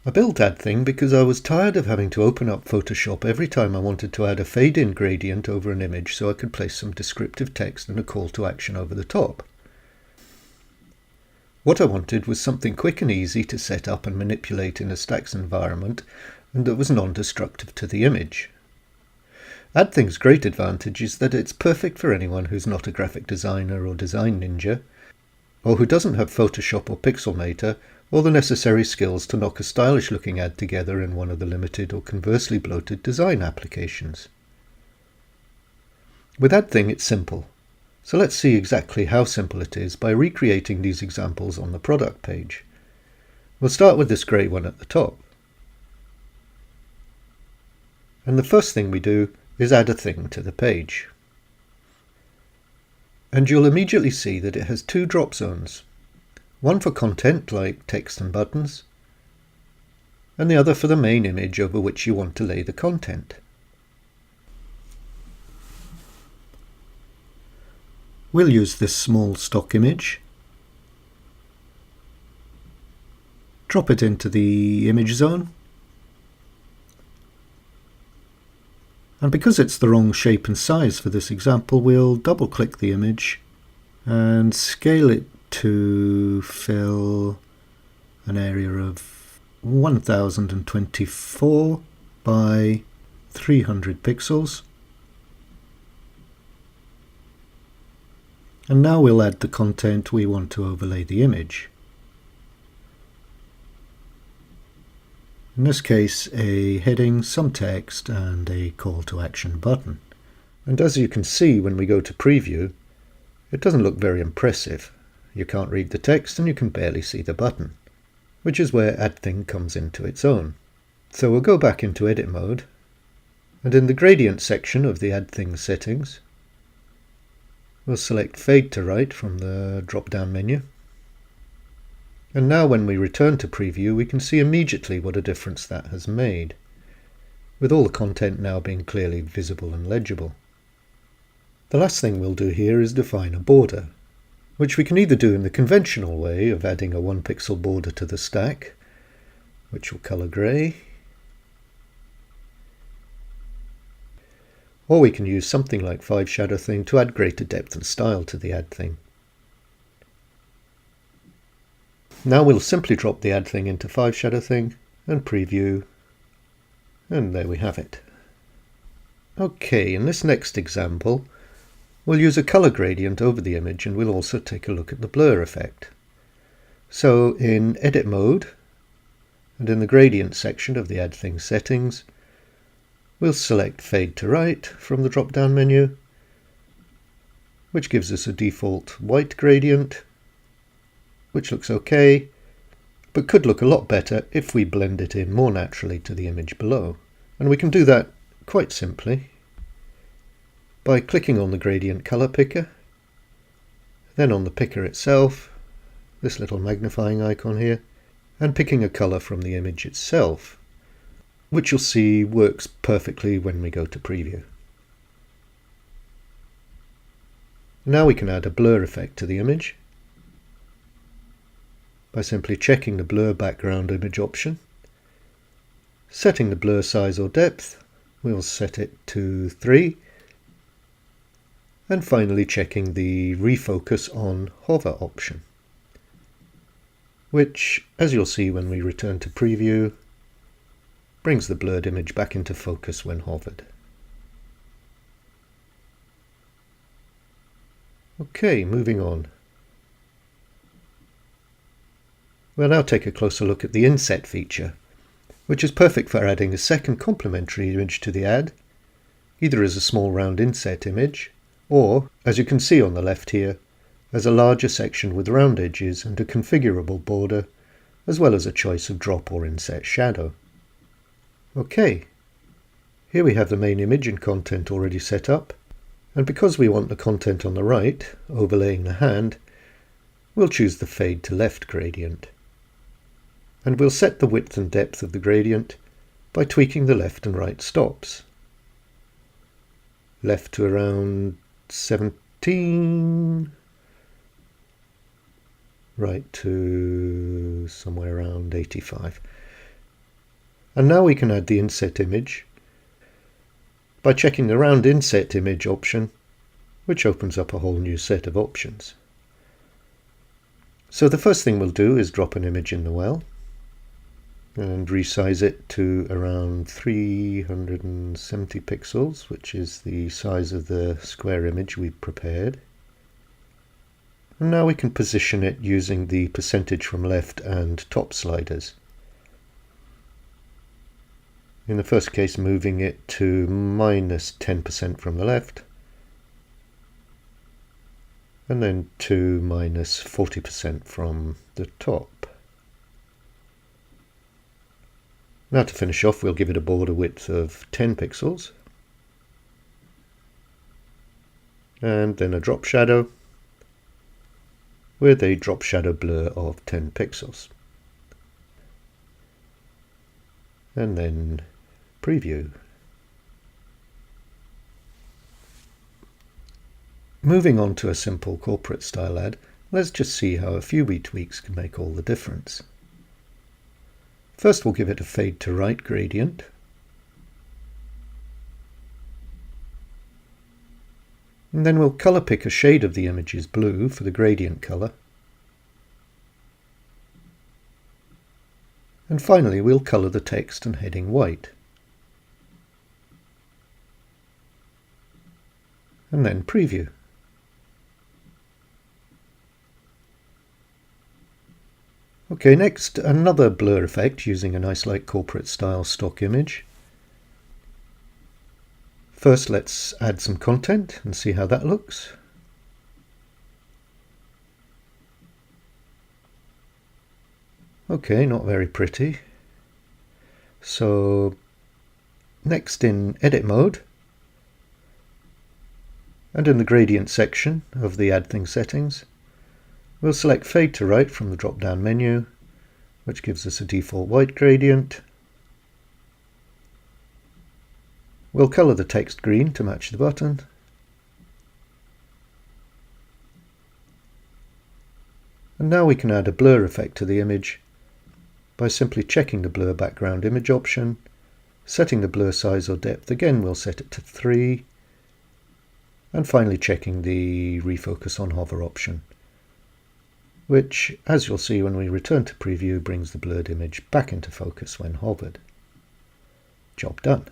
I built Adthing because I was tired of having to open up Photoshop every time I wanted to add a fade-in gradient over an image so I could place some descriptive text and a call to action over the top. What I wanted was something quick and easy to set up and manipulate in a stacks environment and that was non-destructive to the image. Adthing's great advantage is that it's perfect for anyone who's not a graphic designer or design ninja, or who doesn't have Photoshop or Pixelmator, or the necessary skills to knock a stylish looking ad together in one of the limited or conversely bloated design applications. With Adthing it's simple, so let's see exactly how simple it is by recreating these examples on the product page. We'll start with this grey one at the top. And the first thing we do is add a thing to the page. And you'll immediately see that it has two drop zones. One for content like text and buttons, and the other for the main image over which you want to lay the content. We'll use this small stock image, drop it into the image zone, and because it's the wrong shape and size for this example, we'll double click the image and scale it to fill an area of 1024 by 300 pixels. And now we'll add the content we want to overlay the image. In this case, a heading, some text, and a call to action button. And as you can see when we go to preview, it doesn't look very impressive. You can't read the text and you can barely see the button, which is where Adthing comes into its own. So we'll go back into edit mode, and in the gradient section of the Adthing settings, we'll select fade to right from the drop-down menu. And now when we return to preview, we can see immediately what a difference that has made, with all the content now being clearly visible and legible. The last thing we'll do here is define a border, which we can either do in the conventional way of adding a 1 pixel border to the stack, which will colour grey, or we can use something like 5-ShadowThing to add greater depth and style to the Adthing. Now we'll simply drop the Adthing into 5-ShadowThing and preview, and there we have it. Okay, in this next example, we'll use a colour gradient over the image and we'll also take a look at the blur effect. So in edit mode and in the gradient section of the Adthing settings, we'll select fade to right from the drop down menu, which gives us a default white gradient, which looks okay, but could look a lot better if we blend it in more naturally to the image below. And we can do that quite simply by clicking on the gradient color picker, then on the picker itself, this little magnifying icon here, and picking a color from the image itself, which you'll see works perfectly when we go to preview. Now we can add a blur effect to the image by simply checking the blur background image option, setting the blur size or depth, we'll set it to 3, and finally checking the refocus on hover option, which, as you'll see when we return to preview, brings the blurred image back into focus when hovered. Okay, moving on. We'll now take a closer look at the inset feature, which is perfect for adding a second complementary image to the ad, either as a small round inset image, or, as you can see on the left here, as a larger section with round edges and a configurable border, as well as a choice of drop or inset shadow. Okay, here we have the main image and content already set up, and because we want the content on the right, overlaying the hand, we'll choose the fade to left gradient. And we'll set the width and depth of the gradient by tweaking the left and right stops. Left to around 17, right to somewhere around 85. And now we can add the inset image by checking the round inset image option, which opens up a whole new set of options. So the first thing we'll do is drop an image in the well and resize it to around 370 pixels, which is the size of the square image we've prepared. And now we can position it using the percentage from left and top sliders. In the first case, moving it to minus 10% from the left, and then to minus 40% from the top. Now to finish off, we'll give it a border width of 10 pixels, and then a drop shadow with a drop shadow blur of 10 pixels. And then preview. Moving on to a simple corporate style ad, let's just see how a few wee tweaks can make all the difference. First, we'll give it a fade to right gradient. And then we'll color pick a shade of the image's blue for the gradient color. And finally, we'll color the text and heading white. And then preview. Okay, next another blur effect using a nice light corporate style stock image. First, let's add some content and see how that looks. Okay, not very pretty. So next, in edit mode and in the gradient section of the Adthing settings, we'll select fade to right from the drop down menu, which gives us a default white gradient. We'll color the text green to match the button. And now we can add a blur effect to the image by simply checking the blur background image option, setting the blur size or depth. Again, we'll set it to 3, and finally checking the refocus on hover option, which, as you'll see when we return to preview, brings the blurred image back into focus when hovered. Job done.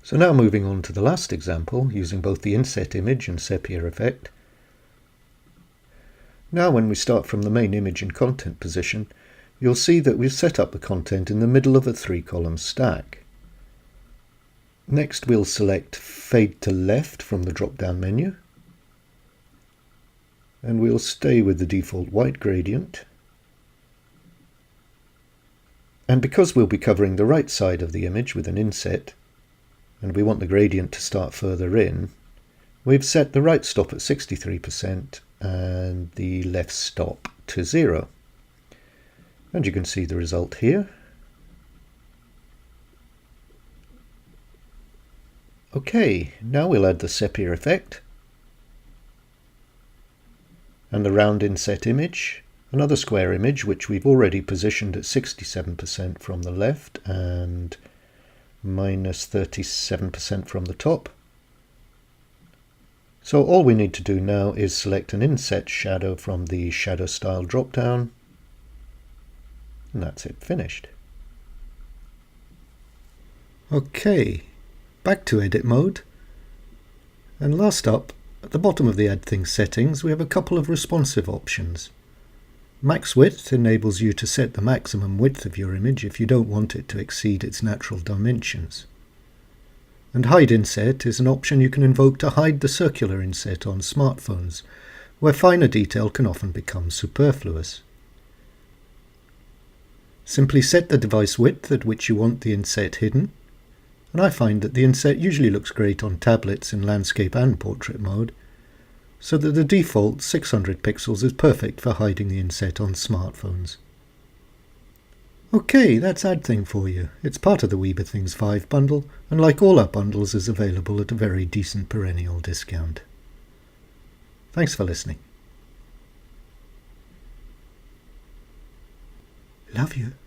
So now moving on to the last example, using both the inset image and Sepia effect. Now when we start from the main image and content position, you'll see that we've set up the content in the middle of a 3-column stack. Next, we'll select fade to left from the drop-down menu, and we'll stay with the default white gradient. And because we'll be covering the right side of the image with an inset, and we want the gradient to start further in, we've set the right stop at 63% and the left stop to 0. And you can see the result here. Okay, now we'll add the Sepia effect and the round inset image, another square image which we've already positioned at 67% from the left and minus 37% from the top. So all we need to do now is select an inset shadow from the shadow style drop down, and that's it, finished. Okay, back to edit mode, and last up, at the bottom of the Adthing settings, we have a couple of responsive options. Max width enables you to set the maximum width of your image if you don't want it to exceed its natural dimensions. And hide inset is an option you can invoke to hide the circular inset on smartphones, where finer detail can often become superfluous. Simply set the device width at which you want the inset hidden, and I find that the inset usually looks great on tablets in landscape and portrait mode, so that the default 600 pixels is perfect for hiding the inset on smartphones. Okay, that's Adthing for you. It's part of the WeaverThings 5 bundle, and like all our bundles is available at a very decent perennial discount. Thanks for listening. Love you.